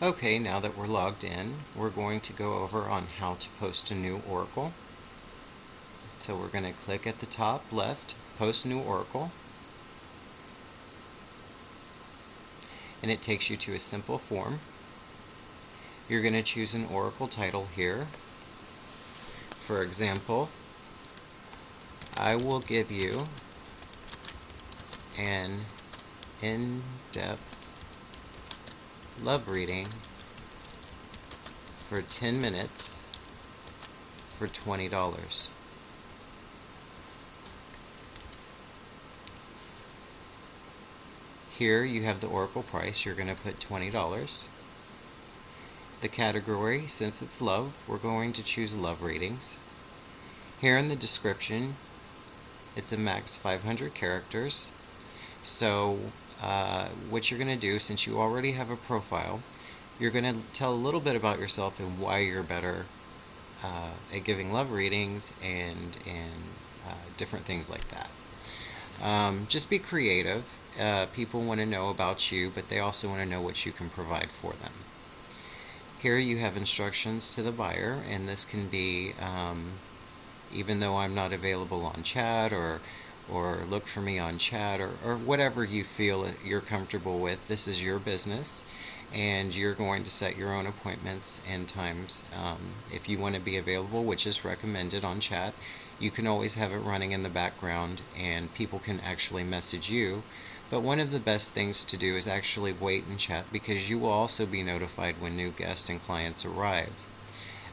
Okay, now that we're logged in, we're going to go over on how to post a new oracle. So we're going to click at the top left, Post New Oracle, and it takes you to a simple form. You're going to choose an oracle title here. For example, I will give you an in-depth love reading for 10 minutes for $20. Here you have the oracle price. You're going to put $20. The category, since it's love, we're going to choose love readings. Here in the description, it's a max 500 characters. So what you're going to do, since you already have a profile, you're going to tell a little bit about yourself and why you're better at giving love readings and different things like that. Just be creative. People want to know about you, but they also want to know what you can provide for them. Here you have instructions to the buyer, and this can be, even though I'm not available on chat, or look for me on chat, or whatever you feel you're comfortable with. This is your business, and you're going to set your own appointments and times. If you want to be available, which is recommended on chat, you can always have it running in the background and people can actually message you. But one of the best things to do is actually wait and chat, because you will also be notified when new guests and clients arrive.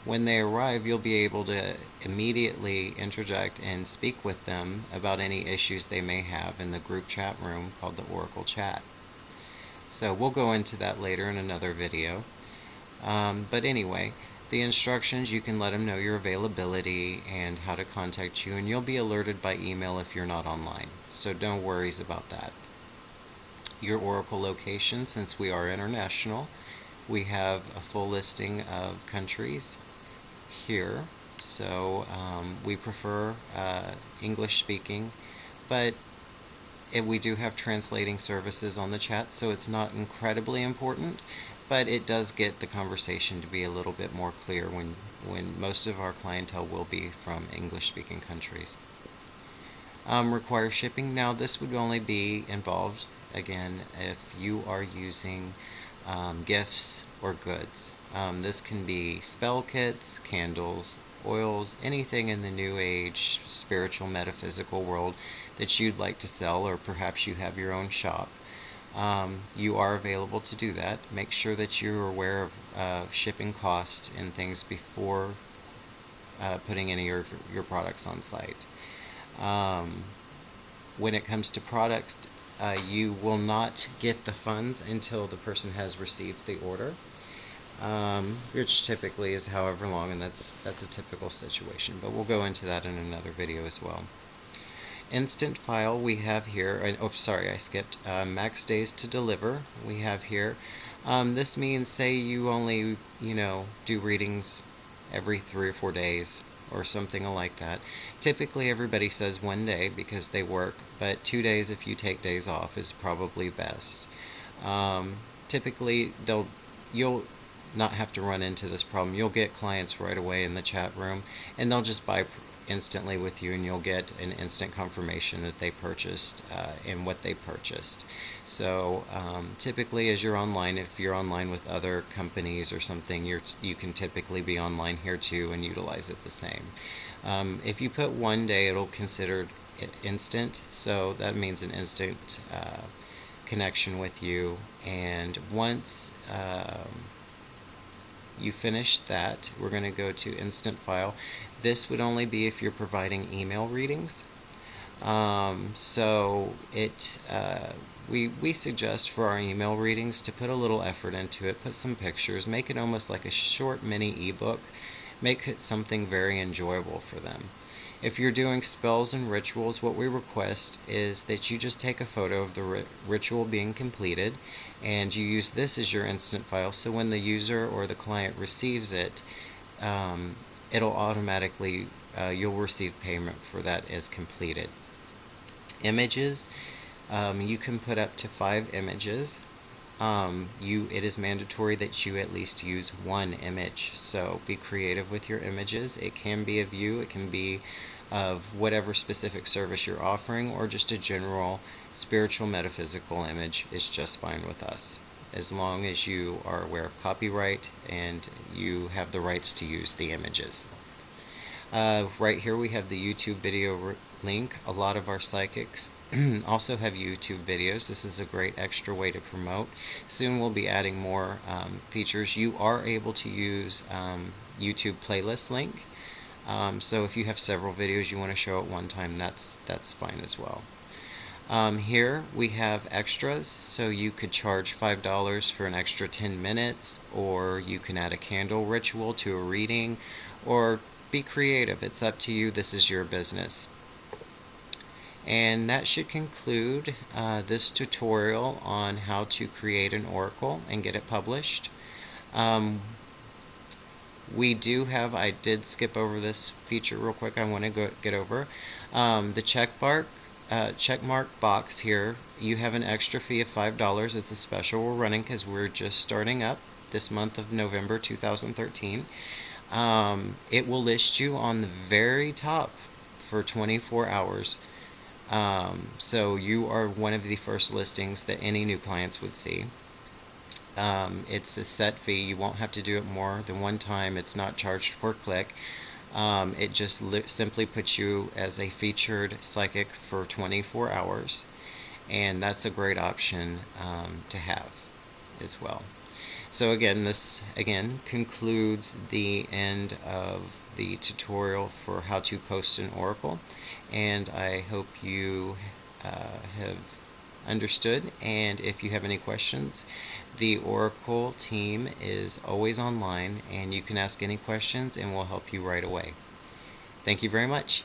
When they arrive, you'll be able to immediately interject and speak with them about any issues they may have in the group chat room called the Oracle Chat. So we'll go into that later in another video. But anyway, the instructions, you can let them know your availability and how to contact you, and you'll be alerted by email if you're not online. So no worries about that. Your oracle location, since we are international, we have a full listing of countries here. So we prefer English speaking, but we do have translating services on the chat, so it's not incredibly important, but it does get the conversation to be a little bit more clear when most of our clientele will be from English speaking countries. Require shipping. Now this would only be involved, again, if you are using gifts or goods. This can be spell kits, candles, oils, anything in the new age spiritual metaphysical world that you'd like to sell, or perhaps you have your own shop. You are available to do that. Make sure that you're aware of shipping costs and things before putting any of your products on site. When it comes to products, you will not get the funds until the person has received the order, which typically is however long, and that's a typical situation, but we'll go into that in another video as well. Instant file we have here, oh sorry, I skipped, max days to deliver we have here. This means, say you only do readings every 3 or 4 days or something like that. Typically everybody says 1 day because they work, but 2 days if you take days off is probably best. Typically you'll not have to run into this problem. You'll get clients right away in the chat room, and they'll just buy instantly with you, and you'll get an instant confirmation that they purchased and what they purchased. So typically, as you're online, if you're online with other companies or something, you can typically be online here too and utilize it the same. If you put 1 day, it'll consider it instant, so that means an instant connection with you. And once you finish that, we're going to go to instant file. This would only be if you're providing email readings. So we suggest for our email readings to put a little effort into it, put some pictures, make it almost like a short mini ebook, make it something very enjoyable for them. If you're doing spells and rituals, what we request is that you just take a photo of the ritual being completed, and you use this as your instant file, so when the user or the client receives it, it'll automatically, you'll receive payment for that as completed. Images, you can put up to 5 images. it is mandatory that you at least use one image. So be creative with your images. It can be of you, it can be of whatever specific service you're offering, or just a general spiritual metaphysical image is just fine with us, as long as you are aware of copyright and you have the rights to use the images. Right here we have the YouTube video link. A lot of our psychics also have YouTube videos. This is a great extra way to promote. Soon we'll be adding more features. You are able to use YouTube playlist link. So if you have several videos you want to show at one time, that's fine as well. Here we have extras, so you could charge $5 for an extra 10 minutes, or you can add a candle ritual to a reading, or be creative. It's up to you. This is your business. And that should conclude this tutorial on how to create an oracle and get it published. We do have, I did skip over this feature real quick, I want to get over. The checkmark box here, you have an extra fee of $5. It's a special we're running because we're just starting up this month of November 2013. It will list you on the very top for 24 hours. So you are one of the first listings that any new clients would see. It's a set fee. You won't have to do it more than one time. It's not charged per click. It just simply puts you as a featured psychic for 24 hours. And that's a great option to have as well. So again, this concludes the end of the tutorial for how to post an oracle, and I hope you have understood. And if you have any questions, the oracle team is always online, and you can ask any questions and we'll help you right away. Thank you very much.